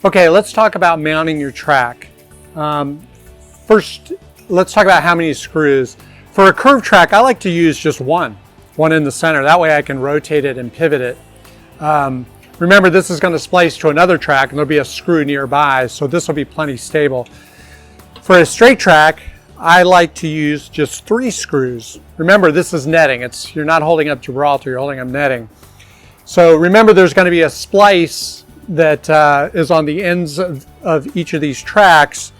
Okay, let's talk about mounting your track. First, let's talk about how many screws. For a curved track, I like to use just one in the center. That way I can rotate it and pivot it. Remember, this is going to splice to another track and there'll be a screw nearby, so this will be plenty stable. For a straight track, I like to use just 3 screws. Remember, this is netting. You're not holding up Gibraltar, you're holding up netting. So remember, there's going to be a splice that is on the ends of each of these tracks.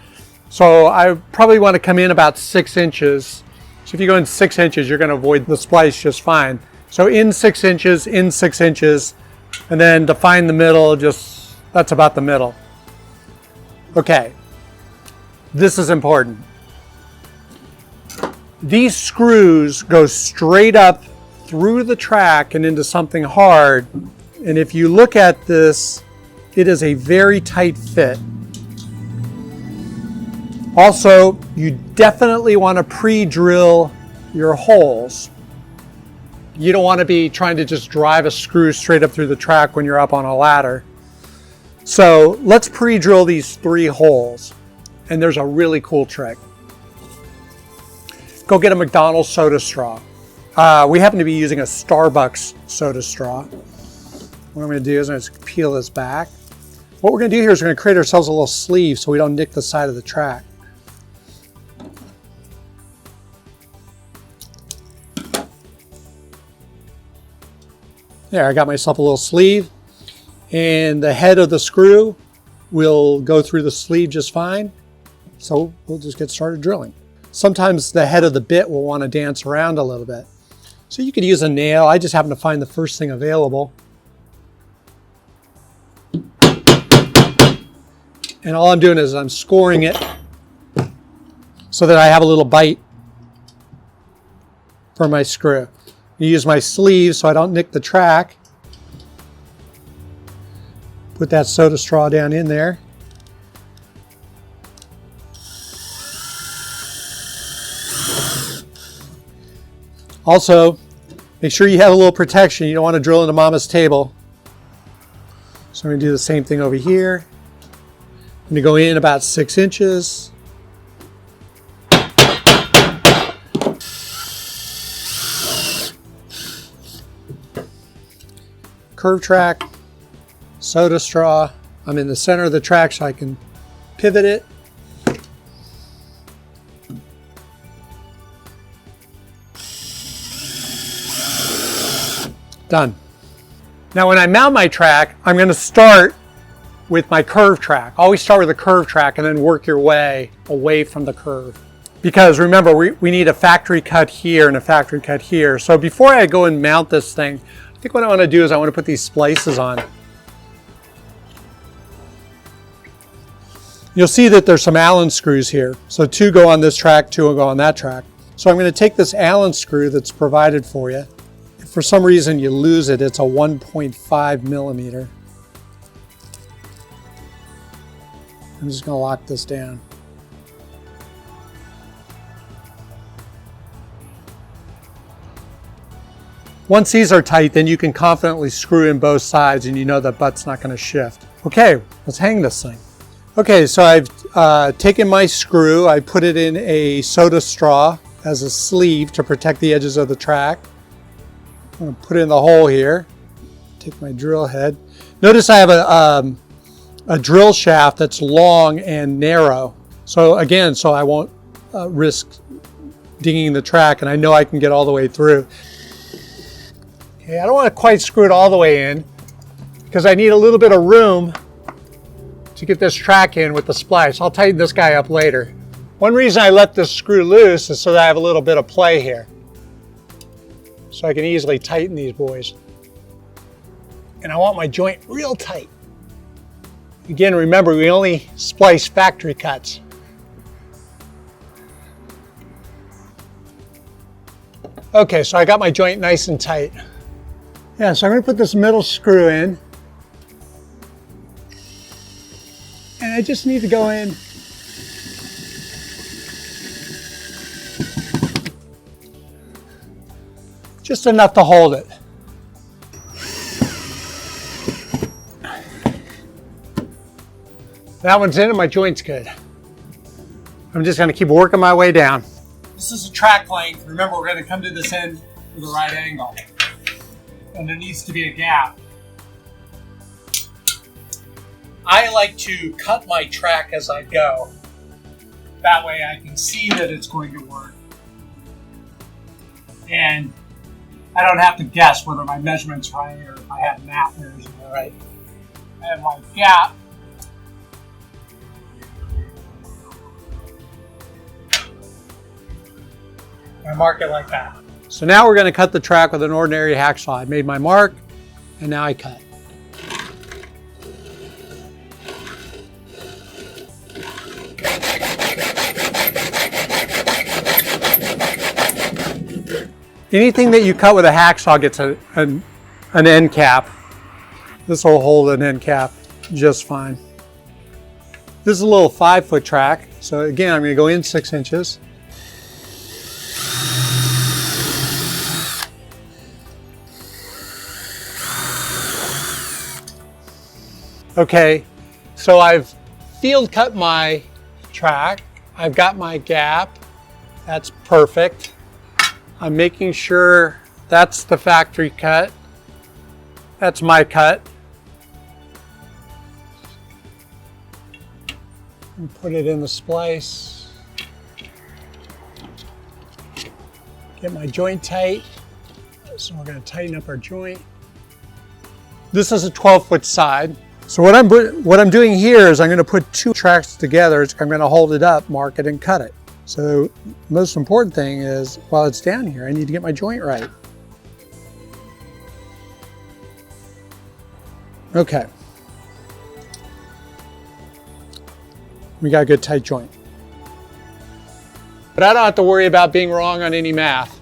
So I probably want to come in about 6 inches. So if you go in 6 inches, you're going to avoid the splice just fine. So in 6 inches, and then to find the middle, that's about the middle. Okay, this is important. These screws go straight up through the track and into something hard. And if you look at this, it is a very tight fit. Also, you definitely want to pre-drill your holes. You don't want to be trying to just drive a screw straight up through the track when you're up on a ladder. So let's pre-drill these 3 holes. And there's a really cool trick. Go get a McDonald's soda straw. We happen to be using a Starbucks soda straw. What I'm going to do is I'm going to peel this back. What we're going to do here is we're going to create ourselves a little sleeve so we don't nick the side of the track. There, I got myself a little sleeve, and the head of the screw will go through the sleeve just fine. So we'll just get started drilling. Sometimes the head of the bit will want to dance around a little bit. So you could use a nail. I just happen to find the first thing available. And all I'm doing is I'm scoring it so that I have a little bite for my screw. I use my sleeve so I don't nick the track. Put that soda straw down in there. Also, make sure you have a little protection. You don't want to drill into mama's table. So I'm going to do the same thing over here. I'm going to go in about 6 inches. Curve track, soda straw. I'm in the center of the track so I can pivot it. Done. Now when I mount my track, I'm going to start with my curve track. Always start with a curve track and then work your way away from the curve. Because remember, we need a factory cut here and a factory cut here. So before I go and mount this thing, I think what I want to do is I want to put these splices on. You'll see that there's some Allen screws here. So 2 go on this track, 2 will go on that track. So I'm going to take this Allen screw that's provided for you. If for some reason you lose it, it's a 1.5 millimeter. I'm just going to lock this down. Once these are tight, then you can confidently screw in both sides and you know the butt's not going to shift. Okay, let's hang this thing. Okay, so I've taken my screw, I put it in a soda straw as a sleeve to protect the edges of the track. I'm going to put it in the hole here. Take my drill head. Notice I have a drill shaft that's long and narrow. So again, so I won't risk dinging the track, and I know I can get all the way through. Okay, I don't want to quite screw it all the way in because I need a little bit of room to get this track in with the splice. I'll tighten this guy up later. One reason I let this screw loose is so that I have a little bit of play here. So I can easily tighten these boys. And I want my joint real tight. Again, remember, we only splice factory cuts. Okay, so I got my joint nice and tight. Yeah, so I'm going to put this middle screw in. And I just need to go in just enough to hold it. That one's in and my joint's good. I'm just gonna keep working my way down. This is a track length. Remember, we're gonna come to this end with a right angle. And there needs to be a gap. I like to cut my track as I go. That way I can see that it's going to work. And I don't have to guess whether my measurement's right or if I have math errors right. I have my gap. I mark it like that. So now we're going to cut the track with an ordinary hacksaw. I made my mark and now I cut. Anything that you cut with a hacksaw gets an end cap. This will hold an end cap just fine. This is a little 5-foot track. So again, I'm going to go in 6 inches. Okay, so I've field cut my track. I've got my gap. That's perfect. I'm making sure that's the factory cut. That's my cut. And put it in the splice. Get my joint tight. So we're going to tighten up our joint. This is a 12-foot side. So what I'm doing here is I'm going to put 2 tracks together. I'm going to hold it up, mark it, and cut it. So the most important thing is, while it's down here, I need to get my joint right. Okay. We got a good tight joint. But I don't have to worry about being wrong on any math.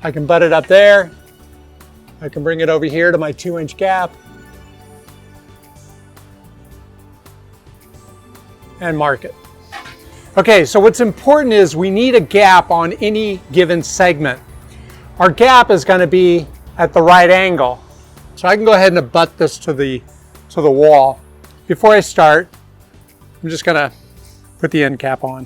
I can butt it up there. I can bring it over here to my 2-inch gap. And mark it. Okay, so what's important is we need a gap on any given segment. Our gap is going to be at the right angle. So I can go ahead and abut this to the wall. Before I start, I'm just going to put the end cap on.